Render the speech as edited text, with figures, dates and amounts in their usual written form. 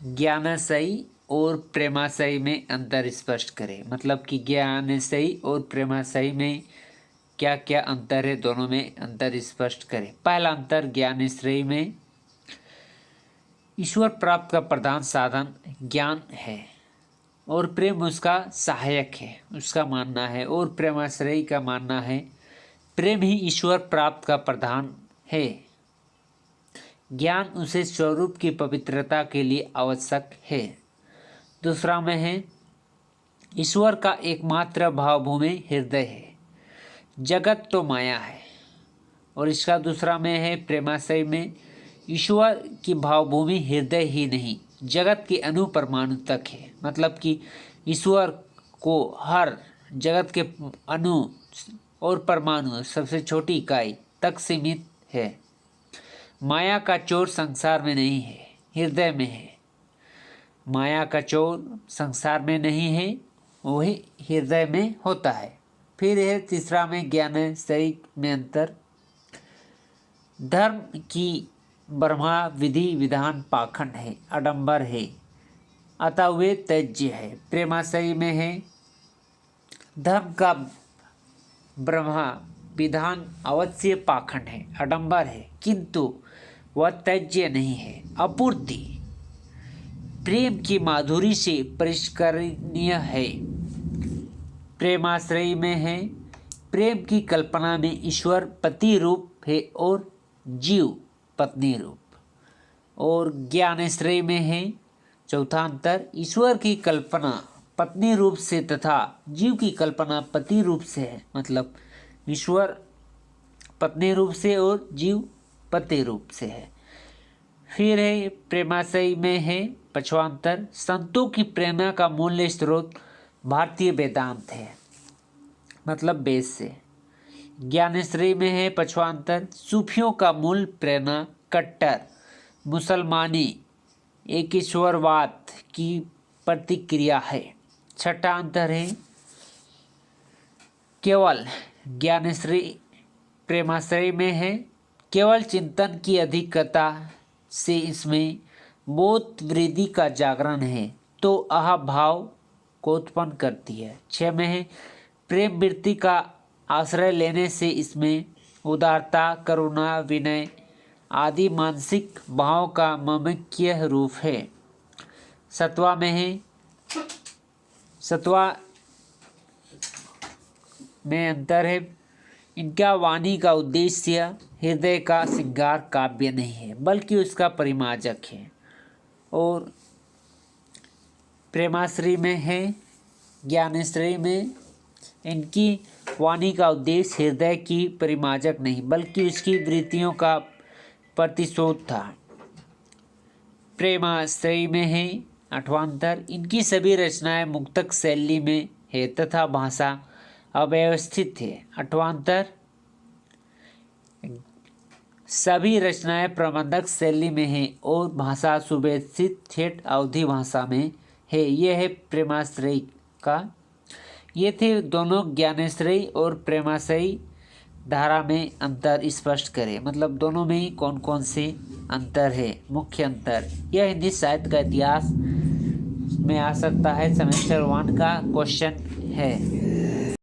ज्ञानाशयी और प्रेमाशयी में अंतर स्पष्ट करें। मतलब कि ज्ञानाशयी और प्रेमाशयी में क्या क्या अंतर है, दोनों में अंतर स्पष्ट करें। पहला अंतर, ज्ञानाश्रयी में ईश्वर प्राप्त का प्रधान साधन ज्ञान है और प्रेम उसका सहायक है, उसका मानना है। और प्रेमाश्रयी का मानना है प्रेम ही ईश्वर प्राप्त का प्रधान है, ज्ञान उसे स्वरूप की पवित्रता के लिए आवश्यक है। दूसरा में है ईश्वर का एकमात्र भावभूमि हृदय है, जगत तो माया है। और इसका दूसरा में है प्रेमाशय में ईश्वर की भावभूमि हृदय ही नहीं, जगत के अणु परमाणु तक है। मतलब कि ईश्वर को हर जगत के अणु और परमाणु, सबसे छोटी इकाई तक सीमित है। माया का चोर संसार में नहीं है, हृदय में है। माया का चोर संसार में नहीं है, वही हृदय में होता है। फिर है तीसरा में ज्ञानाश्रयी में अंतर, धर्म की ब्रह्मा विधि विधान पाखंड है, आडंबर है, अतः वे त्याज्य है। प्रेमाशयी में है धर्म का ब्रह्मा विधान अवश्य पाखंड है, आडंबर है, किंतु वह त्याज्य नहीं है, अपूर्ति प्रेम की माधुरी से परिष्करणीय है। प्रेमाश्रयी में है प्रेम की कल्पना में ईश्वर पति रूप है और जीव पत्नी रूप। और ज्ञानाश्रयी में है चौथा अंतर, ईश्वर की कल्पना पत्नी रूप से तथा जीव की कल्पना पति रूप से है। मतलब ईश्वर पत्नी रूप से और जीव पति रूप से है। फिर है प्रेमाशयी में है पांचवा अंतर, संतों की प्रेरणा का मूल स्रोत भारतीय वेदांत है, मतलब वेद से। ज्ञानाश्रयी में है पांचवा अंतर, सूफियों का मूल प्रेरणा कट्टर मुसलमानी एक ईश्वरवाद की प्रतिक्रिया है। छठा अंतर है केवल ज्ञानाश्रयी प्रेमाश्रयी में है केवल चिंतन की अधिकता से इसमें बोध वृद्धि का जागरण है तो अह भाव को उत्पन्न करती है। 6 में है प्रेम वृत्ति का आश्रय लेने से इसमें उदारता, करुणा, विनय आदि मानसिक भाव का ममक्य रूप है। 7वां में है 7वां में अंतर है, इनका वाणी का उद्देश्य हृदय का श्रृंगार काव्य नहीं है बल्कि उसका परिमार्जक है। और प्रेमाश्रयी में है ज्ञानाश्रयी में इनकी वाणी का उद्देश्य हृदय की परिमार्जक नहीं बल्कि उसकी वृत्तियों का प्रतिशोध था। प्रेमाश्रयी में है 8वां अंतर, इनकी सभी रचनाएं मुक्तक शैली में है तथा भाषा अव्यवस्थित है। 8वां अंतर, सभी रचनाएं प्रबंधक शैली में है और भाषा सुव्यवस्थित ठेठ अवधि भाषा में है। यह है प्रेमाश्रयी का। ये थे दोनों ज्ञानाश्रयी और प्रेमाश्रयी धारा में अंतर स्पष्ट करें। मतलब दोनों में ही कौन कौन से अंतर है, मुख्य अंतर। यह हिंदी साहित्य का इतिहास में आ सकता है, सेमेस्टर 1 का क्वेश्चन है।